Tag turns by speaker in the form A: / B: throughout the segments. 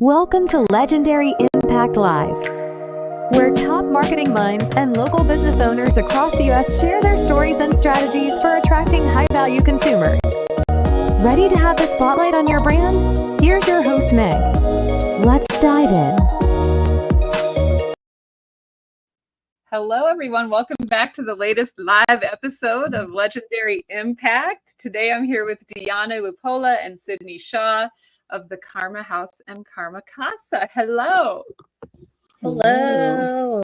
A: Welcome to Legendary Impact Live, where top marketing minds and local business owners across the U.S. share their stories and strategies for attracting high-value consumers. Ready to have the spotlight on your brand? Here's your host, Meg. Let's dive in.
B: Hello, everyone. Welcome back to the latest live episode of Legendary Impact. Today, I'm here with Deonna Lupola and Sidney Shaw of the Karma House and Karma Casa. Hello.
C: Hello.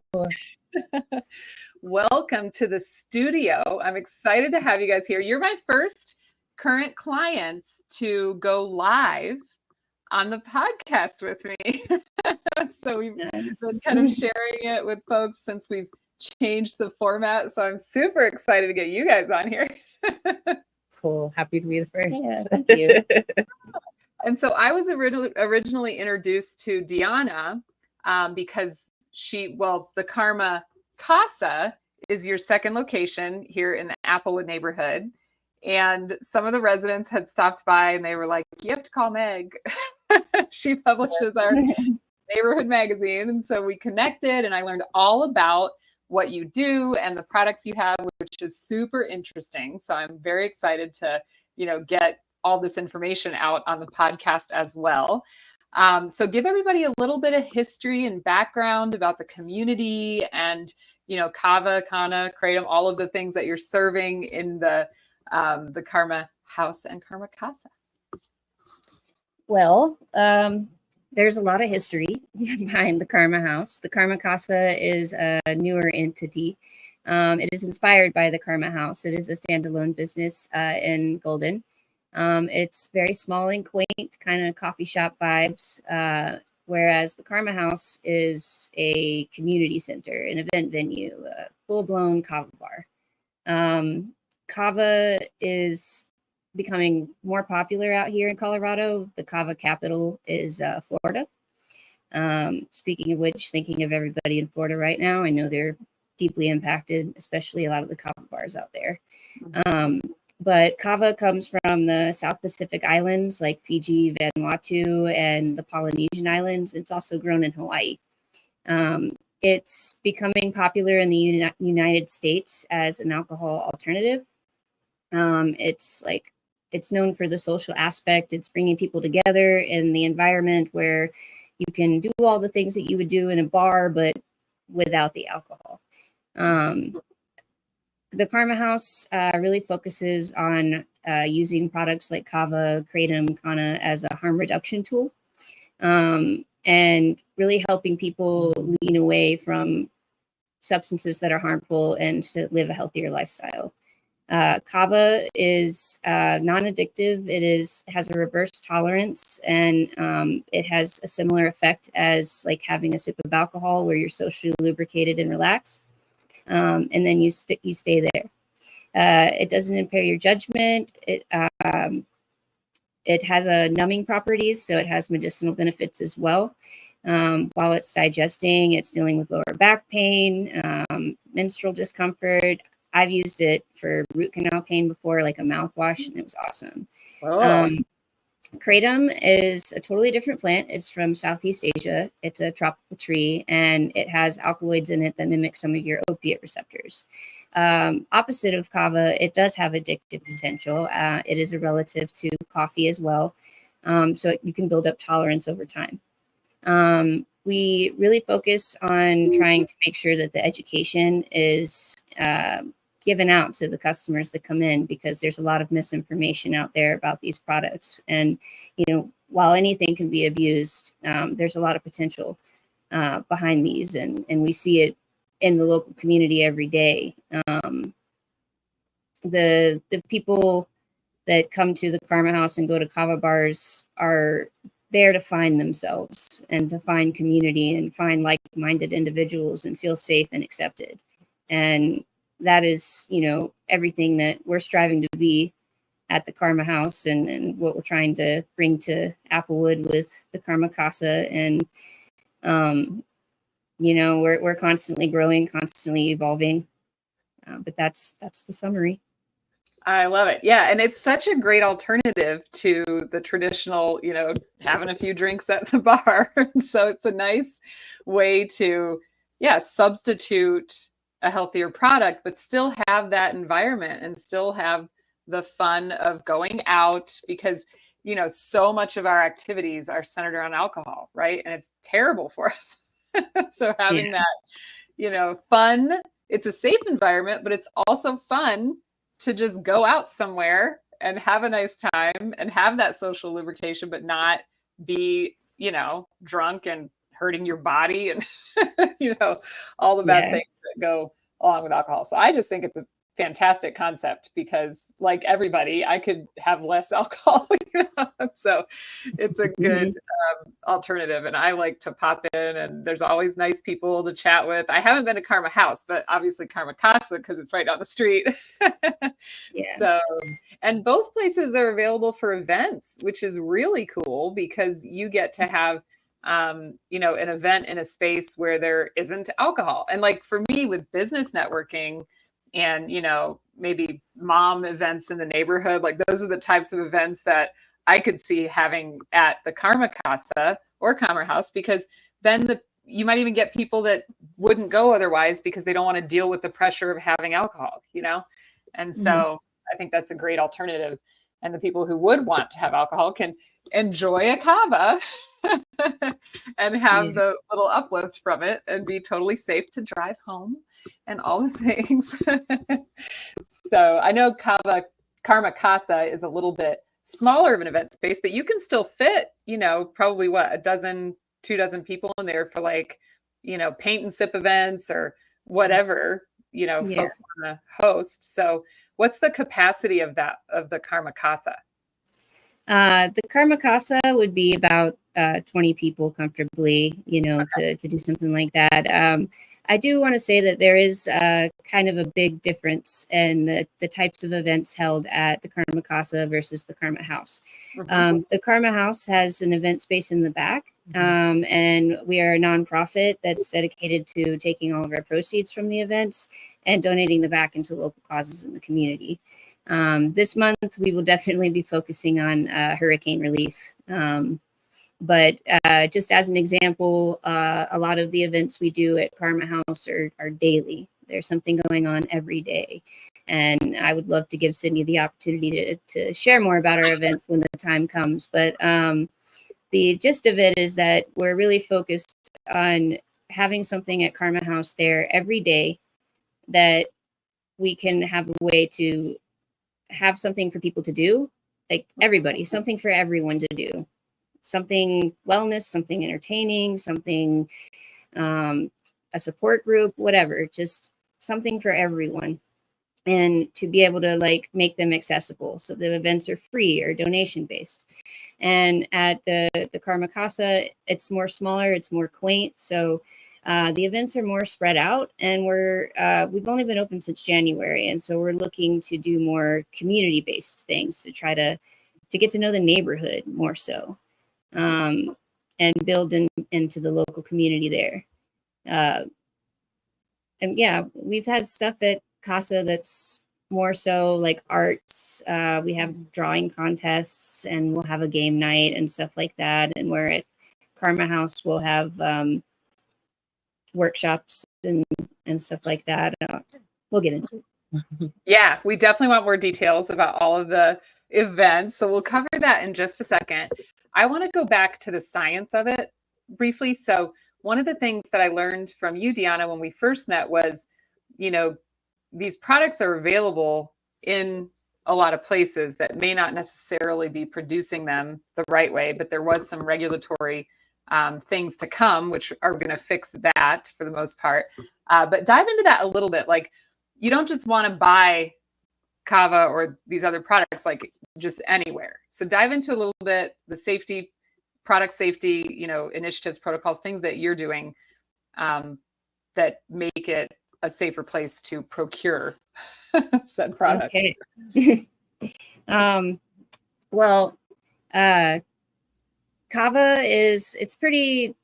B: Welcome to the studio. I'm excited to have you guys here. You're my first current clients to go live on the podcast with me. So we've been kind of sharing it with folks since we've changed the format. So I'm super excited to get you guys on here.
C: Cool. Happy to be the first.
A: Yeah, thank you.
B: And so I was originally introduced to Deonna because the Karma Casa is your second location here in the Applewood neighborhood. And some of the residents had stopped by and they were like, you have to call Meg. She publishes our neighborhood magazine. And so we connected and I learned all about what you do and the products you have, which is super interesting. So I'm very excited to, get all this information out on the podcast as well. So give everybody a little bit of history and background about the community and, Kava, Kana, Kratom, all of the things that you're serving in the Karma House and Karma Casa.
C: Well, there's a lot of history behind the Karma House. The Karma Casa is a newer entity. It is inspired by the Karma House. It is a standalone business in Golden. It's very small and quaint, kind of coffee shop vibes, whereas the Karma House is a community center, an event venue, a full-blown kava bar. Kava is becoming more popular out here in Colorado. The kava capital is Florida. Speaking of which, thinking of everybody in Florida right now, I know they're deeply impacted, especially a lot of the kava bars out there. But kava comes from the South Pacific Islands like Fiji, Vanuatu, and the Polynesian Islands. It's also grown in Hawaii. It's becoming popular in the United States as an alcohol alternative. It's known for the social aspect. It's bringing people together in the environment where you can do all the things that you would do in a bar, but without the alcohol. The Karma House really focuses on using products like kava, kratom, kana as a harm reduction tool, and really helping people lean away from substances that are harmful and to live a healthier lifestyle. Kava is non-addictive. It has a reverse tolerance, and it has a similar effect as like having a sip of alcohol, where you're socially lubricated and relaxed, and then you stay there. It doesn't impair your judgment. It has a numbing properties, so it has medicinal benefits as well. While it's digesting, it's dealing with lower back pain, menstrual discomfort. I've used it for root canal pain before, like a mouthwash, and it was awesome. Kratom is a totally different plant. It's from Southeast Asia. It's a tropical tree, and it has alkaloids in it that mimic some of your opiate receptors. Opposite of kava, it does have addictive potential. It is a relative to coffee as well, so you can build up tolerance over time. We really focus on trying to make sure that the education is given out to the customers that come in, because there's a lot of misinformation out there about these products. And, while anything can be abused, there's a lot of potential behind these. And we see it in the local community every day. The people that come to the Karma House and go to kava bars are there to find themselves and to find community and find like-minded individuals and feel safe and accepted. And that is, everything that we're striving to be at the Karma House, and what we're trying to bring to Applewood with the Karma Casa. And, we're constantly growing, constantly evolving. But that's the summary.
B: I love it. Yeah. And it's such a great alternative to the traditional, having a few drinks at the bar. So it's a nice way to, yeah, substitute a healthier product, but still have that environment and still have the fun of going out because, so much of our activities are centered around alcohol, right? And it's terrible for us. So having
C: Yeah.
B: that, fun, it's a safe environment, but it's also fun to just go out somewhere and have a nice time and have that social lubrication, but not be, drunk and hurting your body and, all the bad
C: Yeah.
B: things that go along with alcohol. So I just think it's a fantastic concept because, like everybody, I could have less alcohol, so it's a good alternative. And I like to pop in, and there's always nice people to chat with. I haven't been to Karma House, but obviously Karma Casa because it's right down the street.
C: Yeah.
B: So, and both places are available for events, which is really cool because you get to have an event in a space where there isn't alcohol. And like for me with business networking and, maybe mom events in the neighborhood, like those are the types of events that I could see having at the Karma Casa or Karma House, because then you might even get people that wouldn't go otherwise because they don't want to deal with the pressure of having alcohol, And so I think that's a great alternative. And the people who would want to have alcohol can enjoy a cava and have the little uplift from it and be totally safe to drive home and all the things. So I know Karma Casa is a little bit smaller of an event space, but you can still fit, probably a dozen, 2 dozen people in there for like, paint and sip events or whatever, folks want to host. So what's the capacity of the Karma Casa?
C: The Karma Casa would be about 20 people comfortably, to do something like that. I do want to say that there is kind of a big difference in the types of events held at the Karma Casa versus the Karma House. The Karma House has an event space in the back, and we are a nonprofit that's dedicated to taking all of our proceeds from the events and donating them back into local causes in the community. This month, we will definitely be focusing on hurricane relief. But just as an example, a lot of the events we do at Karma House are daily. There's something going on every day. And I would love to give Sidney the opportunity to share more about our events when the time comes. But the gist of it is that we're really focused on having something at Karma House there every day that we can have a way to have something for people to do, like everybody, something for everyone to do. Something wellness, something entertaining, something, a support group, whatever, just something for everyone. And to be able to make them accessible. So the events are free or donation based. And at the Karma Casa, it's more smaller, it's more quaint. So the events are more spread out, and we've only been open since January. And so we're looking to do more community based things to try to get to know the neighborhood more so. And build into the local community there. And yeah, we've had stuff at Casa that's more so like arts. We have drawing contests, and we'll have a game night and stuff like that. And we're at Karma House, we'll have workshops and stuff like that. We'll get into it.
B: Yeah, we definitely want more details about all of the events. So we'll cover that in just a second. I want to go back to the science of it briefly. So one of the things that I learned from you, Deonna, when we first met was, these products are available in a lot of places that may not necessarily be producing them the right way, but there was some regulatory things to come, which are going to fix that for the most part. But dive into that a little bit. Like, you don't just want to buy Cava or these other products like just anywhere. So dive into a little bit the safety, product safety, initiatives, protocols, things that you're doing that make it a safer place to procure said product.
C: Okay. Well, Cava it's pretty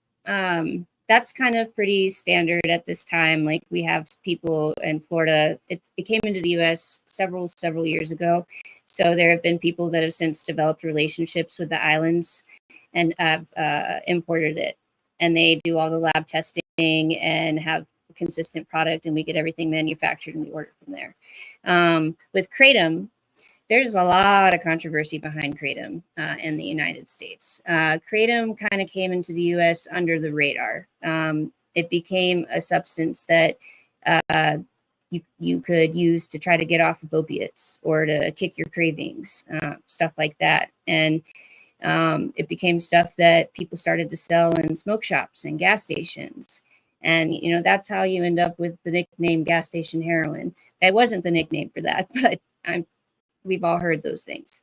C: that's kind of pretty standard at this time. Like we have people in Florida. It came into the U.S. several years ago. So there have been people that have since developed relationships with the islands and have imported it. And they do all the lab testing and have a consistent product, and we get everything manufactured and we order from there. With Kratom, there's a lot of controversy behind Kratom in the United States. Kratom kind of came into the U.S. under the radar. It became a substance that you could use to try to get off of opiates or to kick your cravings, stuff like that. And it became stuff that people started to sell in smoke shops and gas stations. And, you know, that's how you end up with the nickname gas station heroin. That wasn't the nickname for that, but we've all heard those things.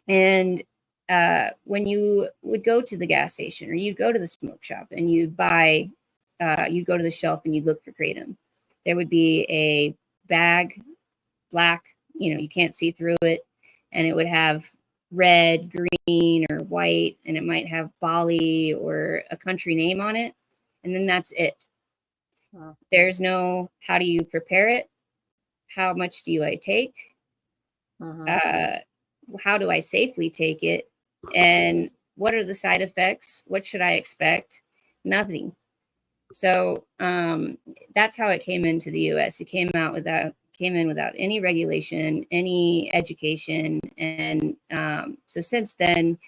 C: And when you would go to the gas station or you'd go to the smoke shop and you'd buy, you'd go to the shelf and you'd look for Kratom, there would be a bag, black, you know, you can't see through it. And it would have red, green, or white, and it might have Bali or a country name on it. And then that's it.
B: Wow.
C: There's no, how do you prepare it? How much do I take? How do I safely take it? And what are the side effects? What should I expect? Nothing. So that's how it came into the U.S. It came in without any regulation, any education. And so since then,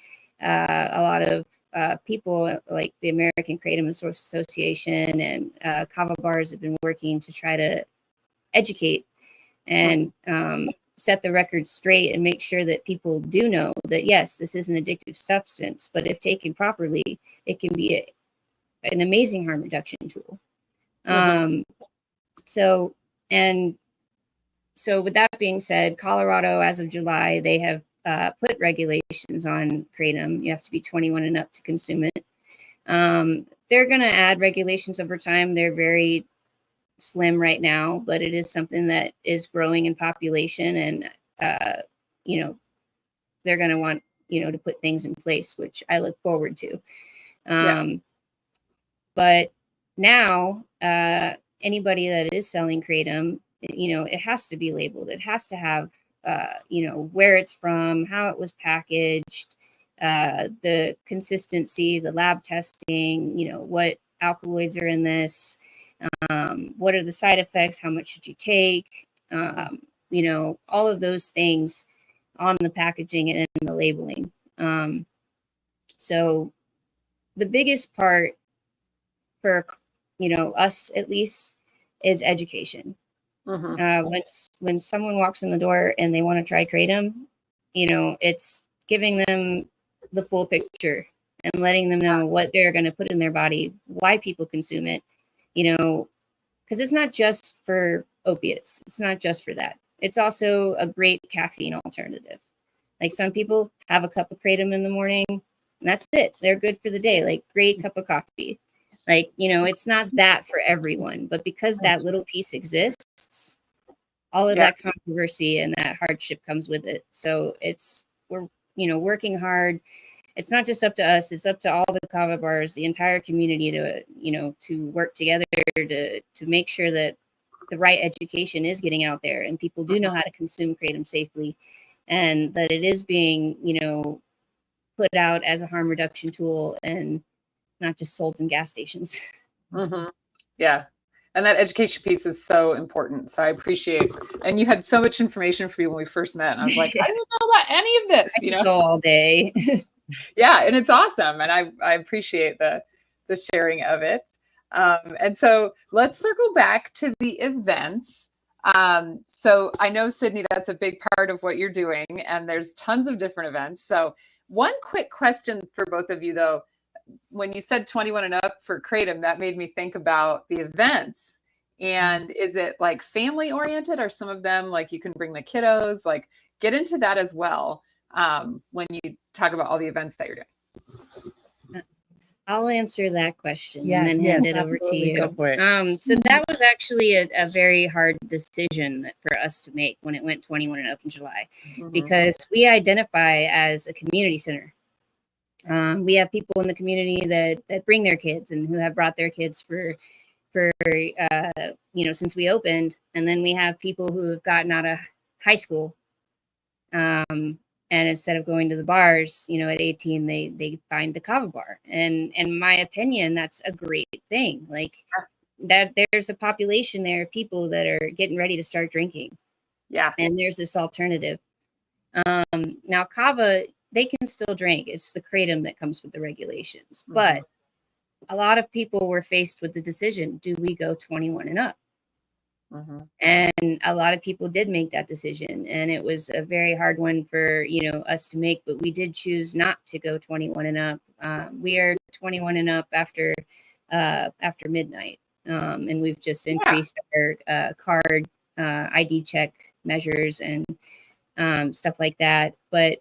C: a lot of people like the American Kratom Association and Kava bars have been working to try to educate and set the record straight and make sure that people do know that, yes, this is an addictive substance, but if taken properly, it can be an amazing harm reduction tool. So with that being said, Colorado, as of July, they have put regulations on Kratom. You have to be 21 and up to consume it. They're going to add regulations over time. They're very slim right now, but it is something that is growing in population, and you know, they're going to want, you know, to put things in place, which I look forward to. But now anybody that is selling Kratom, you know, it has to be labeled. It has to have you know, where it's from, how it was packaged, the consistency, the lab testing, you know, what alkaloids are in this, what are the side effects, how much should you take, you know, all of those things on the packaging and the labeling. So the biggest part for, you know, us at least is education. When someone walks in the door and they want to try Kratom, you know, it's giving them the full picture and letting them know what they're going to put in their body, why people consume it, you know, because it's not just for opiates. It's not just for that. It's also a great caffeine alternative. Like some people have a cup of Kratom in the morning and that's it. They're good for the day. Like great cup of coffee. Like, you know, it's not that for everyone, but because that little piece exists, all of that controversy and that hardship comes with it. So we're, you know, working hard. It's not just up to us. It's up to all the Kava bars, the entire community to, you know, to work together to make sure that the right education is getting out there and people do know how to consume Kratom safely, and that it is being, you know, put out as a harm reduction tool and not just sold in gas stations.
B: Yeah. And that education piece is so important. So I appreciate, and you had so much information for me when we first met. And I was like, I didn't know about any of this, you know,
C: go all day.
B: Yeah. And it's awesome. And I appreciate the sharing of it. And so let's circle back to the events. So I know, Sidney, that's a big part of what you're doing, and there's tons of different events. So one quick question for both of you, though. When you said 21 and up for Kratom, that made me think about the events. And is it like family oriented? Or some of them like you can bring the kiddos? Like get into that as well when you talk about all the events that you're doing.
C: I'll answer that question and then hand it over to you.
D: Go for it.
C: So that was actually a very hard decision for us to make when it went 21 and up in July, because we identify as a community center. We have people in the community that bring their kids and who have brought their kids for since we opened. And then we have people who have gotten out of high school, and instead of going to the bars, at 18, they find the Kava bar. And in my opinion, that's a great thing. Like that, there's a population there of people that are getting ready to start drinking.
B: Yeah.
C: And there's this alternative. Now Kava, they can still drink. It's the kratom that comes with the regulations.
B: Mm-hmm.
C: But a lot of people were faced with the decision, do we go 21 and up?
B: Mm-hmm.
C: And a lot of people did make that decision. And it was a very hard one for, us to make, but we did choose not to go 21 and up. We are 21 and up after midnight. And we've just increased our card ID check measures and stuff like that. But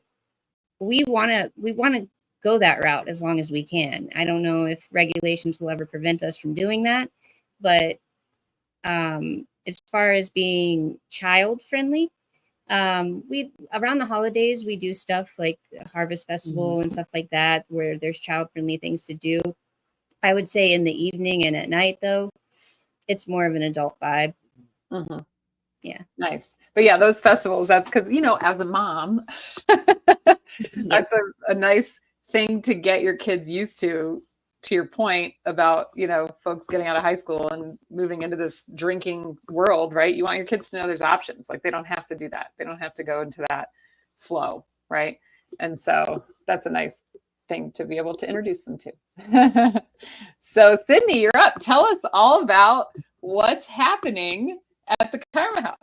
C: we want to go that route as long as we can. I don't know if regulations will ever prevent us from doing that, but as far as being child friendly, we around the holidays we do stuff like Harvest Festival and stuff like that where there's child friendly things to do. I would say in the evening and at night though, it's more of an adult vibe.
B: Mm-hmm.
C: Yeah.
B: Nice. But yeah, those festivals, that's because, as a mom, that's a nice thing to get your kids used to your point about, folks getting out of high school and moving into this drinking world, right? You want your kids to know there's options. Like they don't have to do that. They don't have to go into that flow, right? And so that's a nice thing to be able to introduce them to. So Sidney, you're up. Tell us all about what's happening at the Karma House.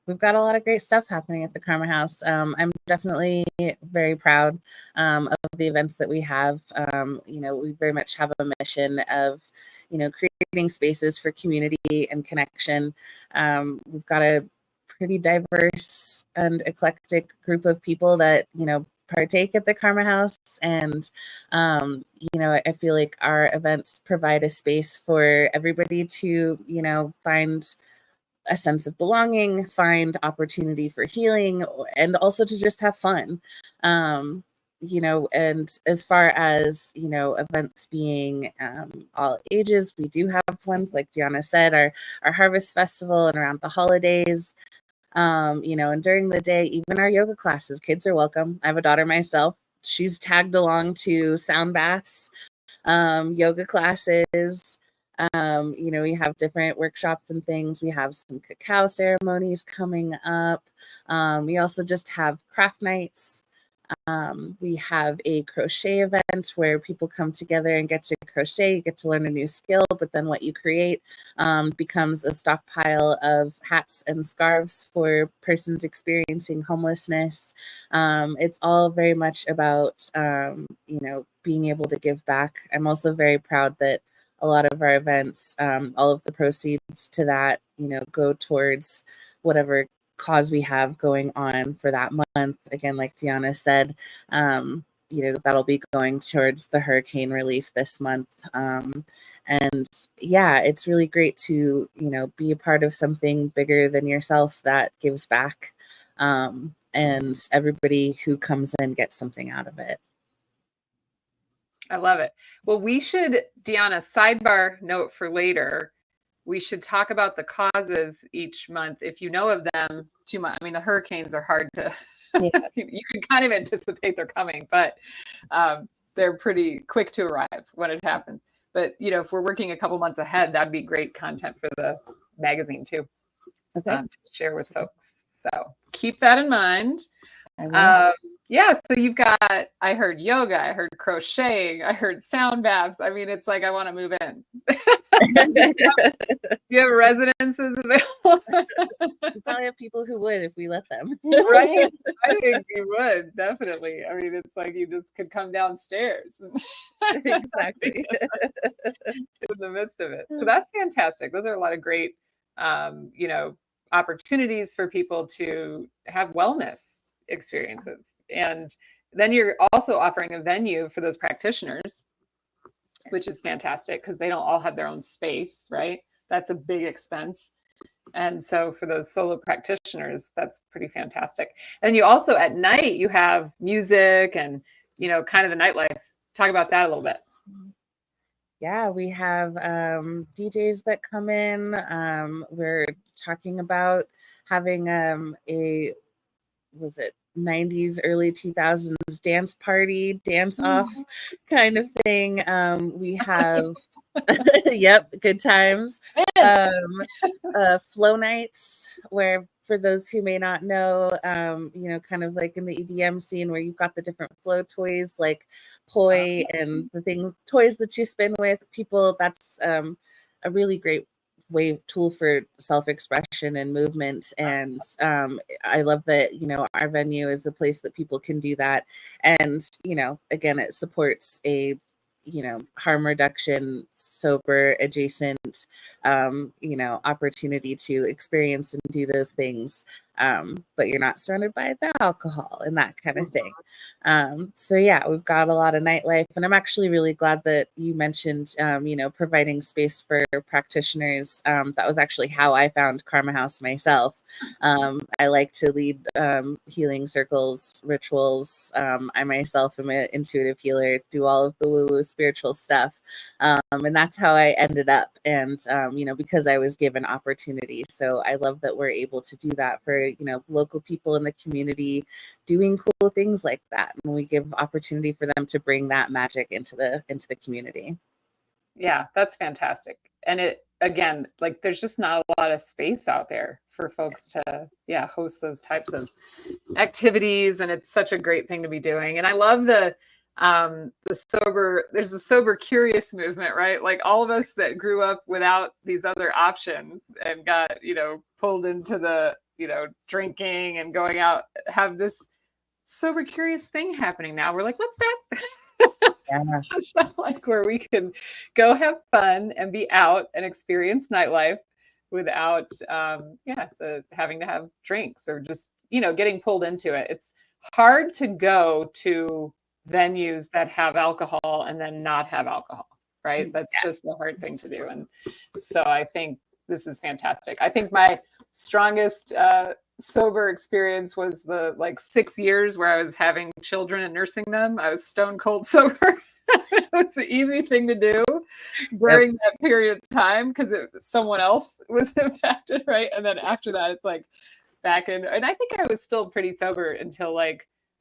D: We've got a lot of great stuff happening at the Karma House. I'm definitely very proud of the events that we have. We very much have a mission of, creating spaces for community and connection. We've got a pretty diverse and eclectic group of people that, partake at the Karma House. And, I feel like our events provide a space for everybody to, find a sense of belonging, find opportunity for healing, and also to just have fun. And as far as, events being all ages, we do have ones, like Deonna said, our Harvest Festival and around the holidays. And during the day, even our yoga classes, kids are welcome. I have a daughter myself. She's tagged along to sound baths, yoga classes. We have different workshops and things. We have some cacao ceremonies coming up. We also just have craft nights. We have a crochet event where people come together and get to crochet. You get to learn a new skill, but then what you create becomes a stockpile of hats and scarves for persons experiencing homelessness. It's all very much about, being able to give back. I'm also very proud that a lot of our events, all of the proceeds to that, go towards whatever cause we have going on for that month. Again, like Deonna said, that'll be going towards the hurricane relief this month. And yeah, it's really great to, be a part of something bigger than yourself that gives back. And everybody who comes in gets something out of it.
B: I love it. Well, we should, Deonna, sidebar note for later. We should talk about the causes each month. If you know of them too much, I mean, the hurricanes are hard to, you can kind of anticipate they're coming, but they're pretty quick to arrive when it happens. But, if we're working a couple months ahead, that'd be great content for the magazine too, to share with folks. So keep that in mind. So you've got, I heard yoga, I heard crocheting, I heard sound baths. I mean, it's like, I want to move in. Do you have residences available?
D: We probably have people who would if we let them.
B: Right? I think you would, definitely. I mean, it's like you just could come downstairs.
D: Exactly.
B: In the midst of it. So that's fantastic. Those are a lot of great, opportunities for people to have wellness experiences. And then you're also offering a venue for those practitioners, which is fantastic because they don't all have their own space, right? That's a big expense. And so for those solo practitioners, that's pretty fantastic. And you also at night, you have music and kind of the nightlife. Talk about that a little bit.
D: Yeah, we have DJs that come in. We're talking about having a was it 90s, early 2000s dance party, dance off kind of thing. We have, yep, good times. Flow nights, where for those who may not know, kind of like in the EDM scene where you've got the different flow toys like poi and the toys that you spin with people. That's a really great tool for self-expression and movement. And I love that, our venue is a place that people can do that. And, again, it supports a harm reduction, sober adjacent, opportunity to experience and do those things. But you're not surrounded by the alcohol and that kind of thing. So yeah, we've got a lot of nightlife, and I'm actually really glad that you mentioned, providing space for practitioners. That was actually how I found Karma House myself. I like to lead healing circles, rituals. I myself am an intuitive healer, do all of the woo-woo spiritual stuff. And that's how I ended up. And, because I was given opportunity. So I love that we're able to do that for, local people in the community doing cool things like that. And we give opportunity for them to bring that magic into the community.
B: Yeah, that's fantastic. And it, again, like there's just not a lot of space out there for folks to, host those types of activities. And it's such a great thing to be doing. And I love there's the sober curious movement, right? Like all of us that grew up without these other options and got, pulled into the, drinking and going out, have this sober curious thing happening now. We're like, what's that?
D: Yeah.
B: It's not like where we can go have fun and be out and experience nightlife without having to have drinks or just getting pulled into it. It's hard to go to venues that have alcohol and then not have alcohol, right? That's just a hard thing to do. And so I think this is fantastic. I think my strongest sober experience was the 6 years where I was having children and nursing them. I was stone cold sober. It's an easy thing to do during that period of time because someone else was impacted, right? And then after that, it's like back in, and I think I was still pretty sober until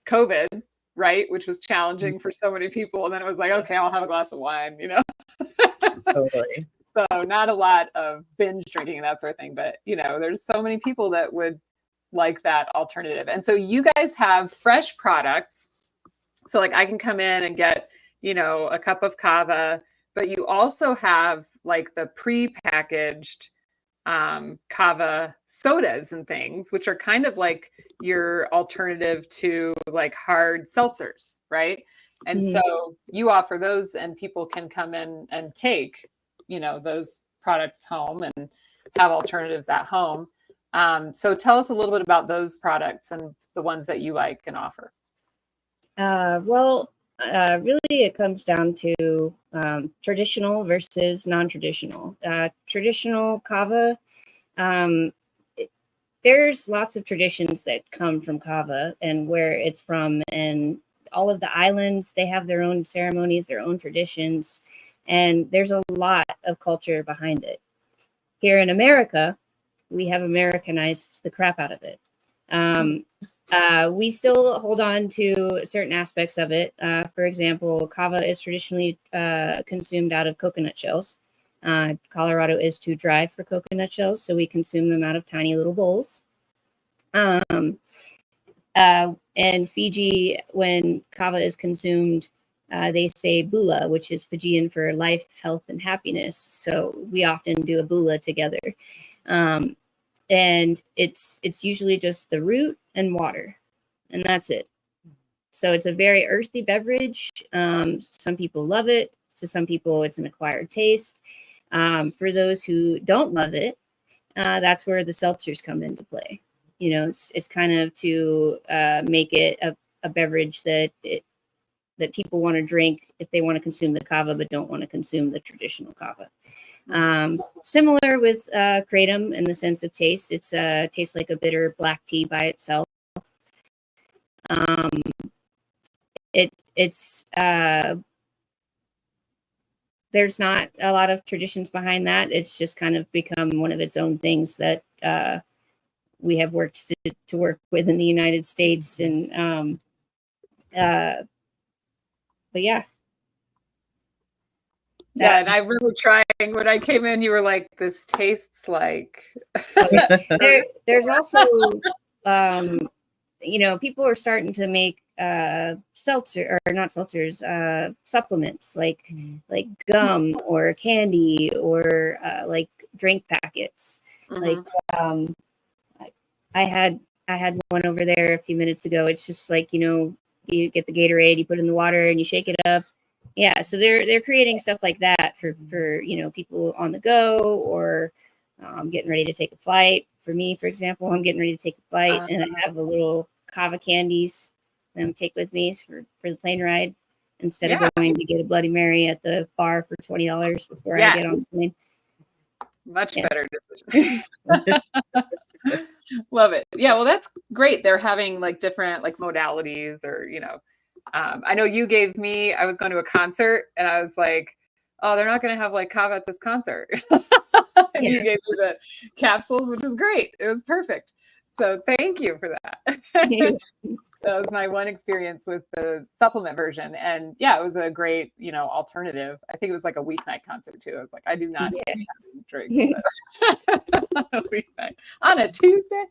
B: COVID, right? Which was challenging for so many people. And then it was like, okay, I'll have a glass of wine,
D: Totally.
B: So not a lot of binge drinking and that sort of thing, but there's so many people that would like that alternative. And so you guys have fresh products. So I can come in and get, a cup of kava, but you also have the pre-packaged kava sodas and things, which are kind of like your alternative to hard seltzers, right? And so you offer those and people can come in and take, those products home and have alternatives at home. So tell us a little bit about those products and the ones that you like and offer.
C: Really, it comes down to traditional versus non-traditional. Traditional kava, there's lots of traditions that come from kava and where it's from, and all of the islands, they have their own ceremonies, their own traditions, and there's a lot of culture behind it. Here in America, we have Americanized the crap out of it. We still hold on to certain aspects of it. For example, kava is traditionally consumed out of coconut shells. Colorado is too dry for coconut shells, so we consume them out of tiny little bowls. In Fiji, when kava is consumed, they say bula, which is Fijian for life, health, and happiness. So we often do a bula together. And it's usually just the root and water, and that's it. So it's a very earthy beverage. Some people love it. To some people, it's an acquired taste. For those who don't love it, that's where the seltzers come into play. It's kind of to make it a beverage that people want to drink if they want to consume the kava, but don't want to consume the traditional kava. Similar with kratom in the sense of taste. It's tastes like a bitter black tea by itself. it's there's not a lot of traditions behind that. It's just kind of become one of its own things that we have worked to work with in the United States. And but yeah.
B: Yeah, and I remember trying when I came in, you were like, this tastes like.
C: There's also, people are starting to make seltzer, or not seltzers, supplements like gum or candy or like drink packets. Like I had one over there a few minutes ago. It's just like, you get the Gatorade, you put it in the water and you shake it up. Yeah, so they're creating stuff like that for people on the go, or getting ready to take a flight. For me, for example, I'm getting ready to take a flight, and I have a little Cava candies that I take with me for the plane ride, instead of going to get a Bloody Mary at the bar for $20 before I get on the plane.
B: Much better decision. Love it. Yeah, well, that's great. They're having like different like modalities, or I know you gave me, I was going to a concert and I was like, oh, they're not going to have like Cava at this concert. And you gave me the capsules, which was great. It was perfect. So thank you for that. That was my one experience with the supplement version. And yeah, it was a great, alternative. I think it was like a weeknight concert too. I was like, I do not need to have a drink on a weeknight, on a Tuesday.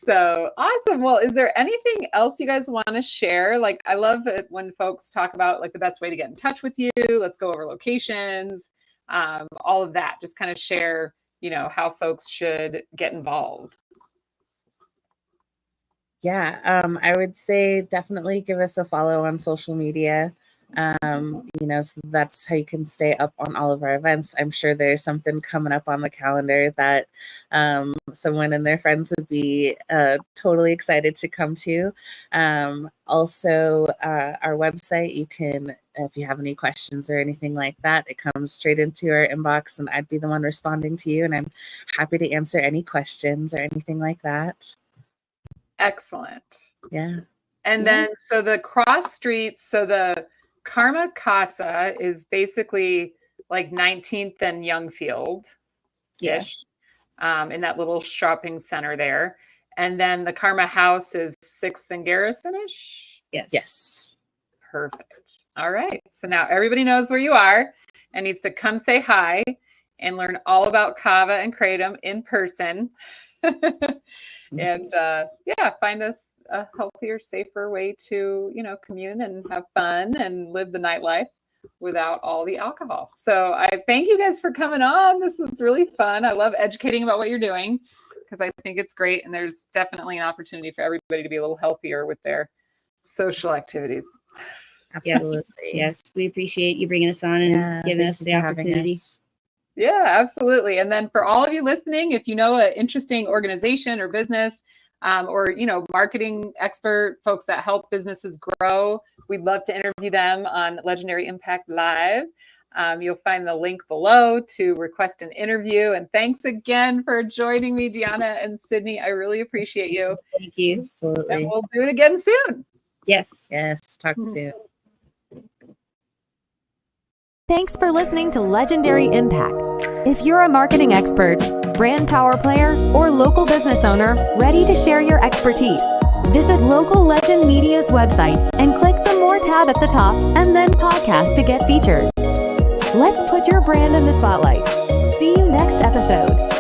B: So awesome. Well, is there anything else you guys want to share? Like, I love it when folks talk about like the best way to get in touch with you. Let's go over locations, all of that. Just kind of share, how folks should get involved.
D: Yeah, I would say definitely give us a follow on social media. So that's how you can stay up on all of our events. I'm sure there's something coming up on the calendar that someone and their friends would be totally excited to come to. Also, our website, you can, if you have any questions or anything like that, it comes straight into our inbox and I'd be the one responding to you. And I'm happy to answer any questions or anything like that.
B: Excellent.
D: Yeah.
B: And then, so the cross streets, so the Karma Casa is basically like 19th and Youngfield-ish, in that little shopping center there. And then the Karma House is 6th and Garrison-ish?
D: Yes.
B: Perfect. All right. So now everybody knows where you are and needs to come say hi and learn all about Cava and Kratom in person. And find us a healthier, safer way to, commune and have fun and live the nightlife without all the alcohol. So I thank you guys for coming on. This was really fun. I love educating about what you're doing because I think it's great. And there's definitely an opportunity for everybody to be a little healthier with their social activities.
D: Absolutely.
C: Yes. We appreciate you bringing us on and giving us the opportunity.
B: Yeah, absolutely. And then for all of you listening, if you know an interesting organization or business, or, marketing expert, folks that help businesses grow, we'd love to interview them on Legendary Impact Live. You'll find the link below to request an interview. And thanks again for joining me, Deonna and Sidney. I really appreciate you.
C: Thank you.
D: Absolutely.
B: And we'll do it again soon.
C: Yes.
D: Talk soon.
A: Thanks for listening to Legendary Impact. If you're a marketing expert, brand power player, or local business owner ready to share your expertise, visit Local Legend Media's website and click the More tab at the top and then Podcast to get featured. Let's put your brand in the spotlight. See you next episode.